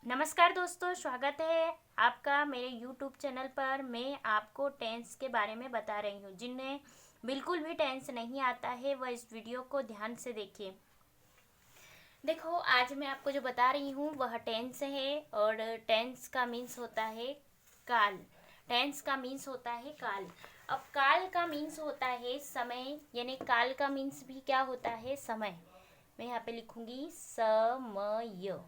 नमस्कार दोस्तों, स्वागत है आपका मेरे YouTube चैनल पर। मैं आपको टेंस के बारे में बता रही हूँ। जिन्हें बिल्कुल भी टेंस नहीं आता है वह इस वीडियो को ध्यान से देखिए। देखो, आज मैं आपको जो बता रही हूँ वह टेंस है और टेंस का मीन्स होता है काल। टेंस का मीन्स होता है काल। अब काल का मीन्स होता है समय, यानी काल का मीन्स भी क्या होता है? समय। मैं यहाँ पे लिखूंगी समय,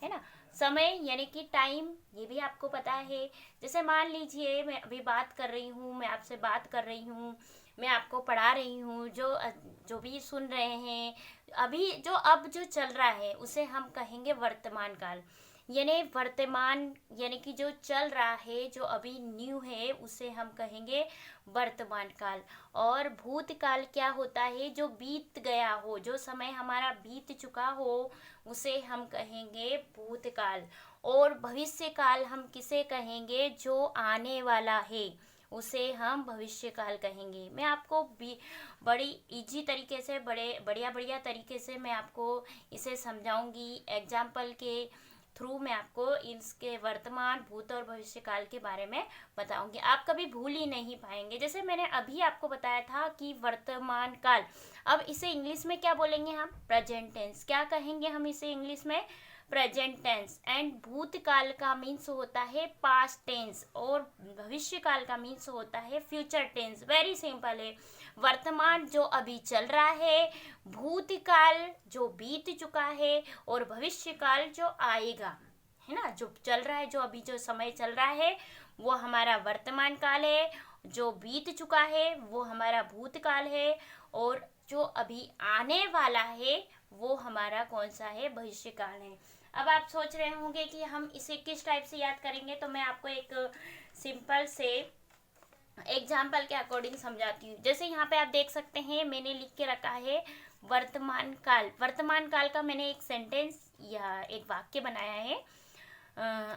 है ना। समय यानी कि टाइम, ये भी आपको पता है। जैसे मान लीजिए मैं अभी बात कर रही हूँ, मैं आपसे बात कर रही हूँ, मैं आपको पढ़ा रही हूँ। जो भी सुन रहे हैं, अभी जो चल रहा है उसे हम कहेंगे वर्तमान काल। यानी वर्तमान यानी कि जो चल रहा है, जो अभी न्यू है, उसे हम कहेंगे वर्तमान काल। और भूतकाल क्या होता है? जो बीत गया हो, जो समय हमारा बीत चुका हो, उसे हम कहेंगे भूतकाल। और भविष्य काल हम किसे कहेंगे? जो आने वाला है, उसे हम भविष्य काल कहेंगे। मैं आपको भी बड़ी इजी तरीके से, बड़े बढ़िया बढ़िया तरीके से मैं आपको इसे समझाऊंगी। एग्जाम्पल के थ्रू मैं आपको इसके वर्तमान, भूत और भविष्य काल के बारे में बताऊंगी। आप कभी भूल ही नहीं पाएंगे। जैसे मैंने अभी आपको बताया था कि वर्तमान काल, अब इसे इंग्लिश में क्या बोलेंगे हम? Present tense. क्या कहेंगे हम इसे इंग्लिश में? Present tense. एंड भूतकाल का मीन्स होता है पास्ट टेंस और भविष्य काल का मीन्स होता है फ्यूचर टेंस। वेरी सिंपल है। वर्तमान जो अभी चल रहा है, भूतकाल जो बीत चुका है, और भविष्य काल जो आएगा, है ना। जो चल रहा है, जो अभी जो समय चल रहा है, वो हमारा वर्तमान काल है। जो बीत चुका है वो हमारा भूतकाल है। और जो अभी आने वाला है वो हमारा कौन सा है? भविष्य काल है। अब आप सोच रहे होंगे कि हम इसे किस टाइप से याद करेंगे, तो मैं आपको एक सिंपल से एग्जाम्पल के अकॉर्डिंग समझाती हूँ। जैसे यहाँ पे आप देख सकते हैं, मैंने लिख के रखा है वर्तमान काल। वर्तमान काल का मैंने एक सेंटेंस या एक वाक्य बनाया है।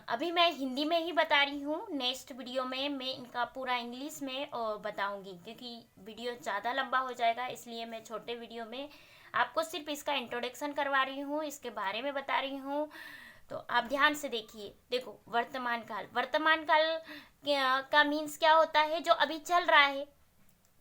अभी मैं हिंदी में ही बता रही हूँ। नेक्स्ट वीडियो में मैं इनका पूरा इंग्लिश में बताऊंगी, क्योंकि वीडियो ज़्यादा लंबा हो जाएगा। इसलिए मैं छोटे वीडियो में आपको सिर्फ इसका इंट्रोडक्शन करवा रही हूँ, इसके बारे में बता रही हूँ। तो आप ध्यान से देखिए। देखो, वर्तमान काल। वर्तमान काल का मीन्स क्या होता है? जो अभी चल रहा है,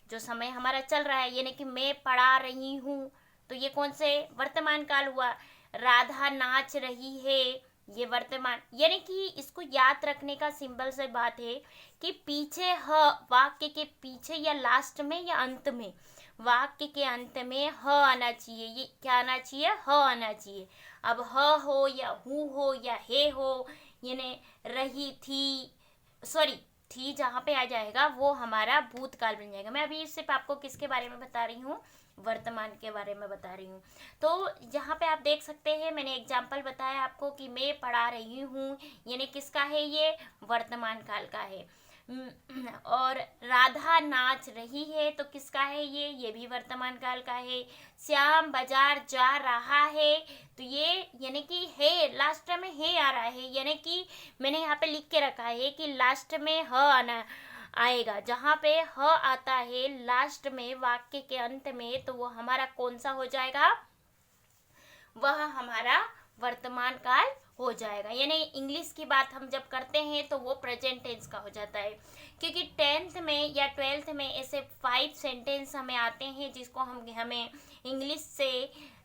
जो समय हमारा चल रहा है। यानी कि मैं पढ़ा रही हूँ, तो ये कौन से वर्तमान काल हुआ? राधा नाच रही है, ये वर्तमान। यानी कि इसको याद रखने का सिंपल से बात है कि पीछे वाक्य के पीछे या लास्ट में या अंत में, वाक्य के अंत में आना चाहिए। ये क्या आना चाहिए? आना चाहिए। अब हो या हो या हे हो, यानी रही थी, सॉरी थी जहाँ पे आ जाएगा वो हमारा भूतकाल बन जाएगा। मैं अभी सिर्फ आपको किसके बारे में बता रही हूँ? वर्तमान के बारे में बता रही हूँ। तो यहाँ पे आप देख सकते हैं, मैंने एग्जाम्पल बताया आपको कि मैं पढ़ा रही हूँ, यानी किसका है? ये वर्तमान काल का है। और राधा नाच रही है, तो किसका है? ये भी वर्तमान काल का है। श्याम बाजार जा रहा है, तो ये यानी कि है, लास्ट में है आ रहा है। यानी कि मैंने यहाँ पे लिख के रखा है कि लास्ट में आना आएगा। जहाँ पे आता है लास्ट में, वाक्य के अंत में, तो वो हमारा कौन सा हो जाएगा? वह हमारा वर्तमान काल हो जाएगा। यानी इंग्लिश की बात हम जब करते हैं तो वो प्रेजेंट टेंस का हो जाता है। क्योंकि 10th में या 12th में ऐसे 5 सेंटेंस हमें आते हैं जिसको हमें इंग्लिश से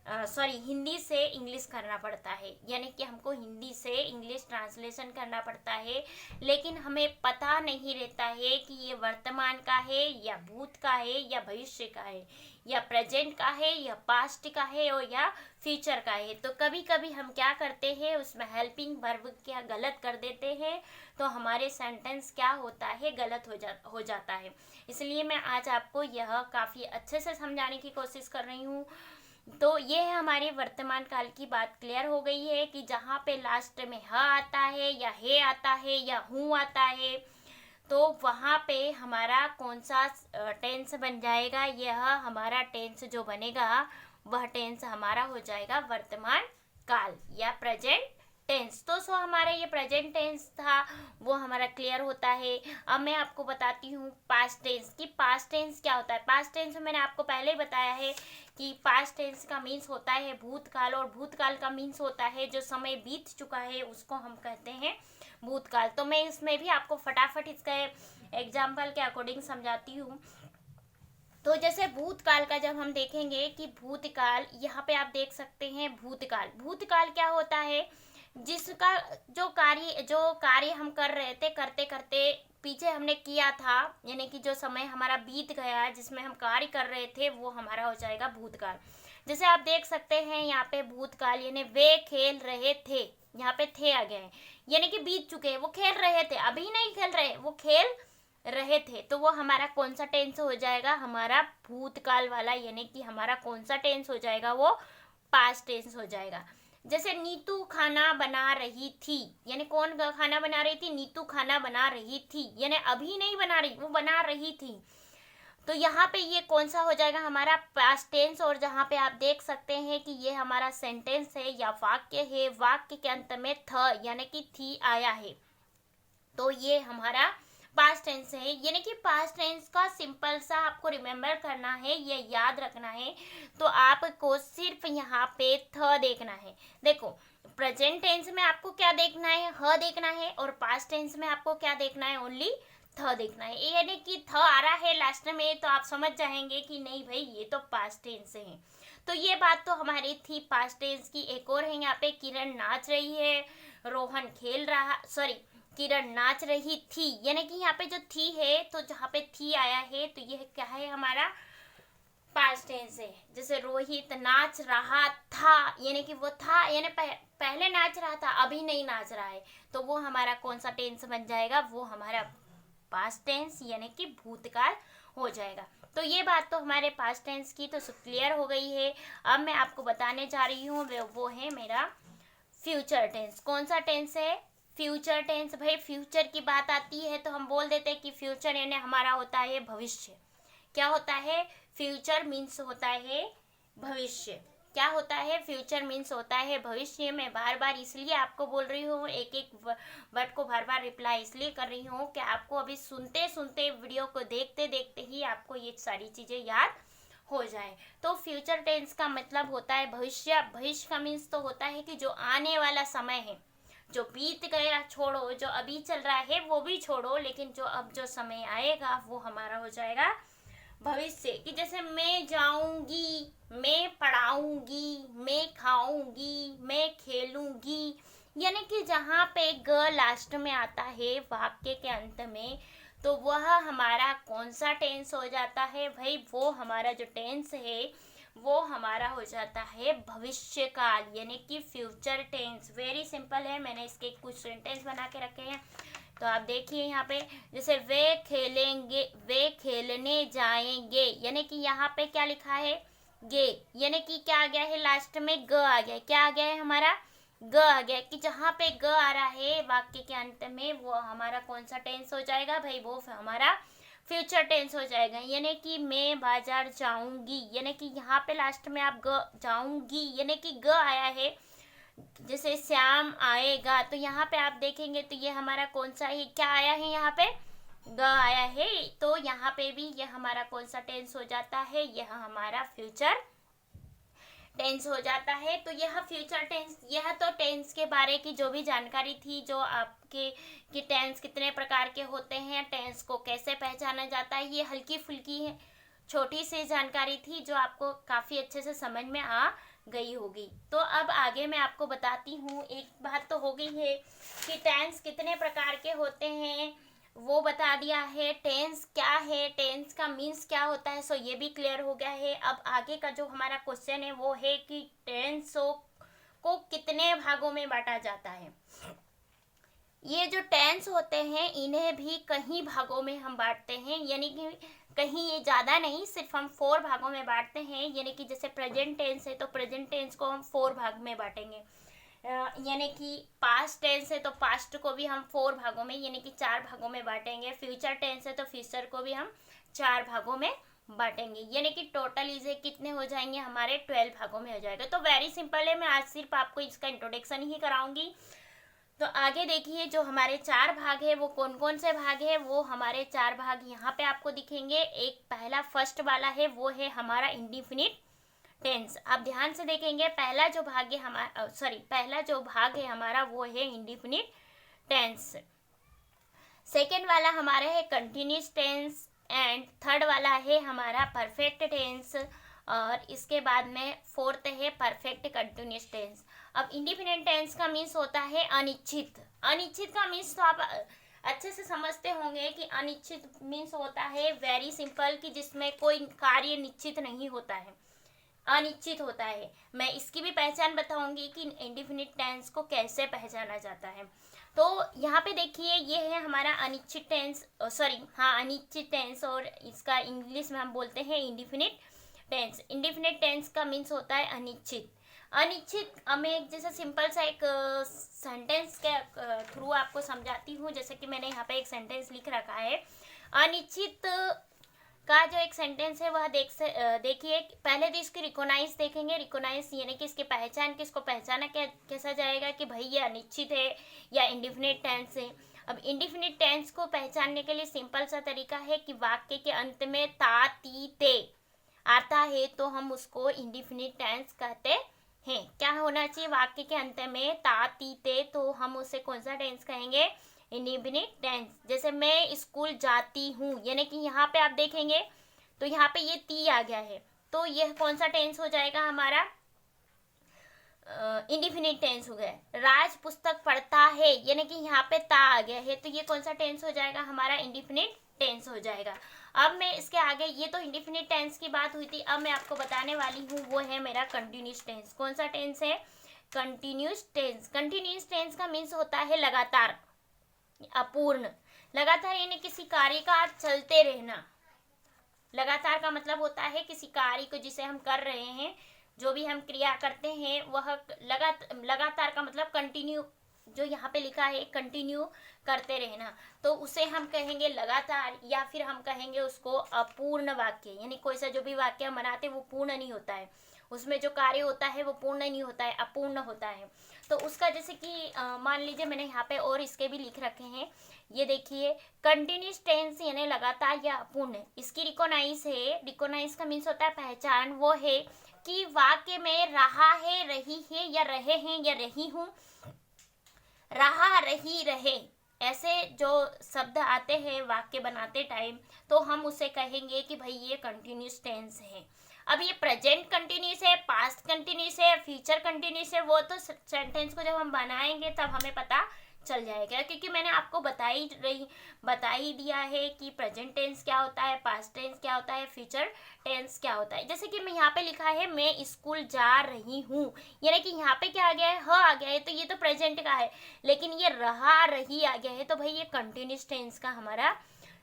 हिंदी से इंग्लिश करना पड़ता है। यानी कि हमको हिंदी से इंग्लिश ट्रांसलेशन करना पड़ता है, लेकिन हमें पता नहीं रहता है कि ये वर्तमान का है या भूत का है या भविष्य का है, या प्रेजेंट का है या पास्ट का है, और या फ्यूचर का है। तो कभी कभी हम क्या करते हैं, उसमें हेल्पिंग वर्ब क्या गलत कर देते हैं, तो हमारे सेंटेंस क्या होता है? गलत हो जाता है। इसलिए मैं आज आपको यह काफ़ी अच्छे से समझाने की कोशिश कर रही हूँ। तो ये है हमारे वर्तमान काल की बात। क्लियर हो गई है कि जहाँ पे लास्ट में आता है या हे आता है या हूँ आता है, तो वहाँ पे हमारा कौन सा टेंस बन जाएगा? यह हमारा टेंस जो बनेगा, वह टेंस हमारा हो जाएगा वर्तमान काल या प्रेजेंट टेंस। तो सो हमारा ये प्रेजेंट टेंस था वो हमारा क्लियर होता है। अब मैं आपको बताती हूँ पास्ट टेंस कि पास्ट टेंस क्या होता है। पास्ट टेंस में मैंने आपको पहले ही बताया है कि पास्ट टेंस का मीन्स होता है भूतकाल, और भूतकाल का मीन्स होता है जो समय बीत चुका है उसको हम कहते हैं भूतकाल। तो मैं इसमें भी आपको फटाफट इसका एग्जाम्पल के अकॉर्डिंग समझाती हूँ। तो जैसे भूतकाल का जब हम देखेंगे कि भूतकाल, यहाँ पे आप देख सकते हैं भूतकाल। भूतकाल क्या होता है, जिसका जो कार्य हम कर रहे थे, करते करते पीछे हमने किया था, यानी कि जो समय हमारा बीत गया जिसमें हम कार्य कर रहे थे वो हमारा हो जाएगा भूतकाल। जैसे आप देख सकते हैं यहाँ पे भूतकाल यानी वे खेल रहे थे, यहाँ पे थे आ गए यानी कि बीत चुके हैं, वो खेल रहे थे, अभी नहीं खेल रहे, वो खेल रहे थे। तो वो हमारा कौन सा टेंस हो जाएगा, हमारा भूतकाल वाला, यानी कि हमारा कौन सा टेंस हो जाएगा, वो पास्ट टेंस हो जाएगा। जैसे नीतू खाना बना रही थी, यानी कौन खाना बना रही थी, नीतू खाना बना रही थी, यानी अभी नहीं बना रही, वो बना रही थी। तो यहाँ पे ये कौन सा हो जाएगा, हमारा पास्ट टेंस। और जहाँ पे आप देख सकते हैं कि ये हमारा सेंटेंस है या वाक्य है, वाक्य के अंत में थ यानी कि थी आया है, तो ये हमारा पास्ट टेंस है। यानी कि पास्ट टेंस का सिंपल सा आपको रिमेम्बर करना है, ये याद रखना है। तो आपको सिर्फ यहाँ पे थ देखना है। देखो प्रेजेंट टेंस में आपको क्या देखना है, ह देखना है, और पास्ट टेंस में आपको क्या देखना है, ओनली थ देखना है। यानी कि थ आ रहा है लास्ट में तो आप समझ जाएंगे कि नहीं भाई ये तो पास्ट टेंस है। तो ये बात तो हमारी थी पास्ट टेंस की। एक और है यहाँ पे, किरण नाच रही है, रोहन खेल रहा, किरण नाच रही थी, यानी कि यहाँ पे जो थी है, तो जहाँ पे थी आया है तो ये क्या है, हमारा पास्ट टेंस है। जैसे रोहित नाच रहा था, यानी कि वो था यानी पहले नाच रहा था, अभी नहीं नाच रहा है, तो वो हमारा कौन सा टेंस बन जाएगा, वो हमारा पास्ट टेंस यानी कि भूतकाल हो जाएगा। तो ये बात तो हमारे पास्ट टेंस की तो क्लियर हो गई है। अब मैं आपको बताने जा रही हूँ वो है मेरा फ्यूचर टेंस। कौन सा टेंस है, फ्यूचर टेंस। भाई फ्यूचर की बात आती है तो हम बोल देते हैं कि फ्यूचर यानी हमारा होता है भविष्य। क्या होता है, फ्यूचर मीन्स होता है भविष्य। क्या होता है, फ्यूचर मीन्स होता है भविष्य। मैं बार बार इसलिए आपको बोल रही हूँ, एक एक वर्ड को बार बार रिप्लाई इसलिए कर रही हूँ कि आपको अभी सुनते सुनते वीडियो को देखते देखते ही आपको ये सारी चीज़ें याद हो जाए। तो फ्यूचर टेंस का मतलब होता है भविष्य। भविष्य का मीन्स तो होता है कि जो आने वाला समय है, जो बीत गया छोड़ो, जो अभी चल रहा है वो भी छोड़ो, लेकिन जो अब जो समय आएगा वो हमारा हो जाएगा भविष्य। कि जैसे मैं जाऊंगी, मैं पढ़ाऊंगी, मैं खाऊंगी, मैं खेलूंगी, यानी कि जहाँ पे ग लास्ट में आता है वाक्य के अंत में, तो वह हमारा कौन सा टेंस हो जाता है भाई, वो हमारा जो टेंस है वो हमारा हो जाता है भविष्य काल, यानी कि फ्यूचर टेंस। वेरी सिंपल है, मैंने इसके कुछ सेंटेंस बना के रखे हैं तो आप देखिए यहाँ पे। जैसे वे खेलेंगे, वे खेलने जाएंगे, यानी कि यहाँ पे क्या लिखा है, गे, यानी कि क्या आ गया है लास्ट में, ग आ गया। क्या आ गया है हमारा, ग आ गया। कि जहाँ पे ग आ रहा है वाक्य के अंत में वो हमारा कौन सा टेंस हो जाएगा भाई, वो हमारा फ्यूचर टेंस हो जाएगा। यानी कि मैं बाजार जाऊंगी, यानी कि यहाँ पे लास्ट में आप ग, जाऊंगी यानी कि ग आया है। जैसे श्याम आएगा, तो यहाँ पे आप देखेंगे तो ये हमारा कौन सा है, क्या आया है, यहाँ पे ग आया है। तो यहाँ पे भी यह हमारा कौन सा टेंस हो जाता है, यह हमारा फ्यूचर टेंस हो जाता है। तो यह फ्यूचर टेंस, यह तो टेंस के बारे की जो भी जानकारी थी, जो आपके कि टेंस कितने प्रकार के होते हैं, टेंस को कैसे पहचाना जाता है, ये हल्की फुल्की है छोटी सी जानकारी थी जो आपको काफ़ी अच्छे से समझ में आ गई होगी। तो अब आगे मैं आपको बताती हूँ। एक बात तो हो गई है कि टेंस कितने प्रकार के होते हैं वो बता दिया है, टेंस क्या है, टेंस का मीन्स क्या होता है, सो ये भी क्लियर हो गया है। अब आगे का जो हमारा क्वेश्चन है वो है कि टेंस को कितने भागों में बांटा जाता है। ये जो टेंस होते हैं इन्हें भी कई भागों में हम बांटते हैं, यानी कि कहीं ये ज़्यादा नहीं, सिर्फ हम 4 भागों में बांटते हैं। यानी कि जैसे प्रेजेंट टेंस है तो प्रेजेंट टेंस को हम 4 भाग में बांटेंगे। यानी कि पास्ट टेंस है तो पास्ट को भी हम 4 भागों में यानी कि 4 भागों में बांटेंगे। फ्यूचर टेंस है तो फ्यूचर को भी हम 4 भागों में बांटेंगे, यानी कि टोटल इसे कितने हो जाएंगे हमारे 12 भागों में हो जाएगा। तो वेरी सिंपल है, मैं आज सिर्फ आपको इसका इंट्रोडक्शन ही कराऊंगी। तो आगे देखिए जो हमारे 4 भाग है वो कौन कौन से भाग है, वो हमारे 4 भाग यहाँ पे आपको दिखेंगे। एक पहला फर्स्ट वाला है वो है हमारा इंडिफिनिट टेंस। आप ध्यान से देखेंगे पहला जो भाग है हमारा पहला जो भाग है हमारा वो है इंडिफिनिट टेंस। सेकेंड वाला हमारा है कंटिन्यूस टेंस एंड थर्ड वाला है हमारा परफेक्ट टेंस, और इसके बाद में फोर्थ है परफेक्ट कंटिन्यूस टेंस। अब इंडिपेंडेंट टेंस का मीन्स होता है अनिश्चित। अनिश्चित का मीन्स तो आप अच्छे से समझते होंगे कि अनिश्चित मीन्स होता है वेरी सिंपल, कि जिसमें कोई कार्य निश्चित नहीं होता है, अनिश्चित होता है। मैं इसकी भी पहचान बताऊंगी कि इंडिफिनिट टेंस को कैसे पहचाना जाता है। तो यहाँ पे देखिए ये है हमारा अनिश्चित टेंस, अनिश्चित टेंस, और इसका इंग्लिश में हम बोलते हैं इंडिफिनिट टेंस। इंडिफिनिट टेंस का मीन्स होता है अनिश्चित। अनिश्चित मैं एक जैसा सिंपल सा एक सेंटेंस के थ्रू आपको समझाती हूँ। जैसे कि मैंने यहाँ पे एक सेंटेंस लिख रखा है। अनिश्चित का जो एक सेंटेंस है वह देखिए। पहले तो इसकी रिकोनाइज देखेंगे। रिकोनाइज यानी कि इसकी पहचान, कि इसको पहचाना कैसा जाएगा कि भाई ये अनिश्चित है या इंडिफिनिट टेंस है। अब इंडिफिनिट टेंस को पहचानने के लिए सिंपल सा तरीका है कि वाक्य के अंत में ता ती ते आता है तो हम उसको इंडिफिनिट टेंस कहते हैं। क्या होना चाहिए वाक्य के अंत में ता ती ते, तो हम उसे कौन सा टेंस कहेंगे, इंडिफिनिट टेंस। जैसे मैं स्कूल जाती हूँ, यानी कि यहाँ पे आप देखेंगे तो यहाँ पे ये ती आ गया है, तो यह कौन सा टेंस हो जाएगा हमारा, इंडिफिनिट टेंस हो गया। राज पुस्तक पढ़ता है, यानी कि यहाँ पे ता आ गया है, तो ये कौन सा टेंस हो जाएगा हमारा, इंडिफिनिट टेंस हो जाएगा। अब मैं इसके आगे, ये तो इंडिफिनिट टेंस की बात हुई थी, अब मैं आपको बताने वाली हूँ वो है मेरा कंटिन्यूस टेंस। कौन सा टेंस है, कंटिन्यूस टेंस। कंटिन्यूस टेंस का मीन्स होता है लगातार, अपूर्ण। लगातार यानी किसी कार्य का चलते रहना। लगातार का मतलब होता है किसी कार्य को जिसे हम कर रहे हैं, जो भी हम क्रिया करते हैं वह लगातार का मतलब कंटिन्यू, जो यहाँ पे लिखा है कंटिन्यू करते रहना, तो उसे हम कहेंगे लगातार, या फिर हम कहेंगे उसको अपूर्ण वाक्य। यानी कोई सा जो भी वाक्य हम बनाते हैं वो पूर्ण नहीं होता है, उसमें जो कार्य होता है वो पूर्ण नहीं होता है, अपूर्ण होता है। तो उसका जैसे कि मान लीजिए मैंने यहाँ पे और इसके भी लिख रखे हैं। ये देखिए कंटिन्यूस टेंस यानी लगातार या अपूर्ण। इसकी रिकोनाइज है। रिकोनाइज का मीन्स होता है पहचान। वो है कि वाक्य में रहा है, रही है, या रहे हैं, या रही हूँ, रहा, रही, रहे, ऐसे जो शब्द आते हैं वाक्य बनाते टाइम, तो हम उसे कहेंगे कि भाई ये कंटिन्यूस टेंस है। अब ये प्रेजेंट कंटिन्यूस है, पास्ट कंटिन्यूस है, फ्यूचर कंटिन्यूस है, वो तो सेंटेंस को जब हम बनाएंगे तब हमें पता चल जाएगा, क्योंकि मैंने आपको बता ही दिया है कि प्रेजेंट टेंस क्या होता है, पास्ट टेंस क्या होता है, फ्यूचर टेंस क्या होता है। जैसे कि मैं यहाँ पे लिखा है मैं स्कूल जा रही हूँ, यानी कि यहाँ पे क्या आ गया है, ह आ गया है, तो ये तो प्रेजेंट का है। लेकिन ये रहा, रही आ गया है, तो भाई ये कंटिन्यूस टेंस का हमारा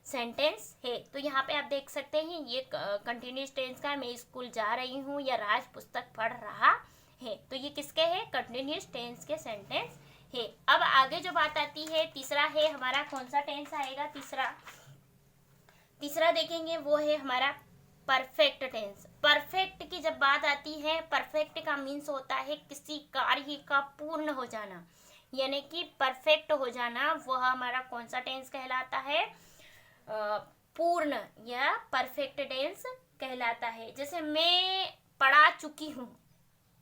सेंटेंस है। तो यहाँ पे आप देख सकते हैं ये कंटिन्यूस टेंस का, मैं स्कूल जा रही हूँ या राज पुस्तक पढ़ रहा है, तो ये किसके है, कंटिन्यूस टेंस के सेंटेंस है। अब आगे जो बात आती है, तीसरा है हमारा, कौन सा टेंस आएगा, तीसरा देखेंगे वो है हमारा परफेक्ट टेंस। परफेक्ट की जब बात आती है, परफेक्ट का मीन्स होता है किसी कार्य का पूर्ण हो जाना, यानी कि परफेक्ट हो जाना, वह हमारा कौन सा टेंस कहलाता है, पूर्ण या परफेक्ट टेंस कहलाता है। जैसे मैं पढ़ा चुकी हूँ,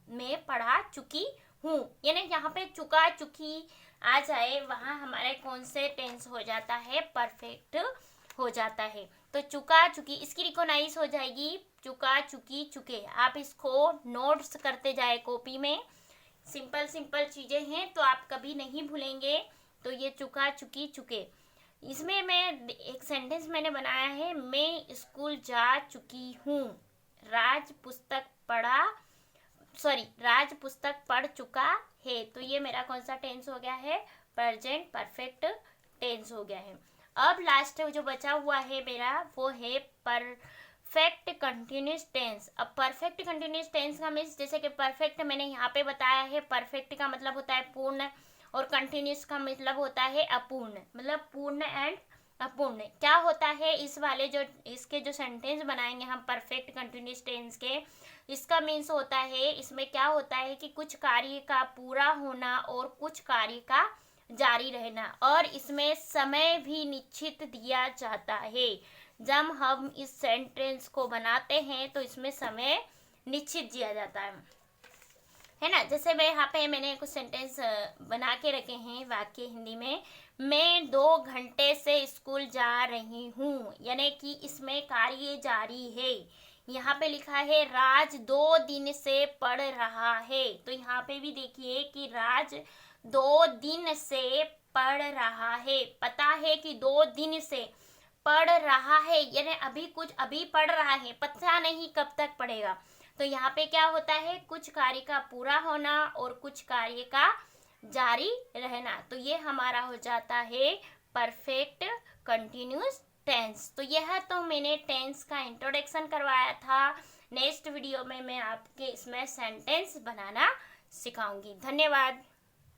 मैं पढ़ा चुकी हूँ, यानी यहाँ पे चुका, चुकी आ जाए, वहाँ हमारे कौन से टेंस हो जाता है, परफेक्ट हो जाता है। तो चुका, चुकी, इसकी रिकोनाइज हो जाएगी चुका, चुकी, चुके। आप इसको नोट्स करते जाए कॉपी में, सिंपल चीजें हैं तो आप कभी नहीं भूलेंगे। तो ये चुका, चुकी, चुके। इसमें मैं एक सेंटेंस मैंने बनाया है, मैं स्कूल जा चुकी हूँ, राज पुस्तक पढ़ चुका है, तो ये मेरा कौन सा टेंस हो गया है, प्रेजेंट परफेक्ट टेंस हो गया है। अब लास्ट जो बचा हुआ है मेरा वो है परफेक्ट कंटिन्यूस टेंस। अब परफेक्ट कंटिन्यूस टेंस का मीन्स, जैसे कि परफेक्ट मैंने यहाँ पे बताया है, परफेक्ट का मतलब होता है पूर्ण, और कंटिन्यूस का मतलब होता है अपूर्ण, मतलब पूर्ण एंड अपूर्ण। क्या होता है इस वाले जो इसके जो सेंटेंस बनाएंगे हम परफेक्ट कंटिन्यूस टेंस के, इसका मीन्स होता है, इसमें क्या होता है कि कुछ कार्य का पूरा होना और कुछ कार्य का जारी रहना, और इसमें समय भी निश्चित दिया जाता है। जब हम इस सेंटेंस को बनाते हैं तो इसमें समय निश्चित दिया जाता है ना। जैसे मैंने कुछ सेंटेंस बना के रखे हैं वाक्य हिंदी में। मैं 2 घंटे से स्कूल जा रही हूँ, यानी कि इसमें कार्य जारी है। यहाँ पे लिखा है राज 2 दिन से पढ़ रहा है, तो यहाँ पे भी देखिए कि राज 2 दिन से पढ़ रहा है। पता है कि 2 दिन से पढ़ रहा है, यानी अभी पढ़ रहा है, पता नहीं कब तक पढ़ेगा। तो यहाँ पे क्या होता है, कुछ कार्य का पूरा होना और कुछ कार्य का जारी रहना, तो ये हमारा हो जाता है परफेक्ट कंटिन्यूस टेंस। तो यह तो मैंने टेंस का इंट्रोडक्शन करवाया था। नेक्स्ट वीडियो में मैं आपके इसमें सेंटेंस बनाना सिखाऊंगी। धन्यवाद।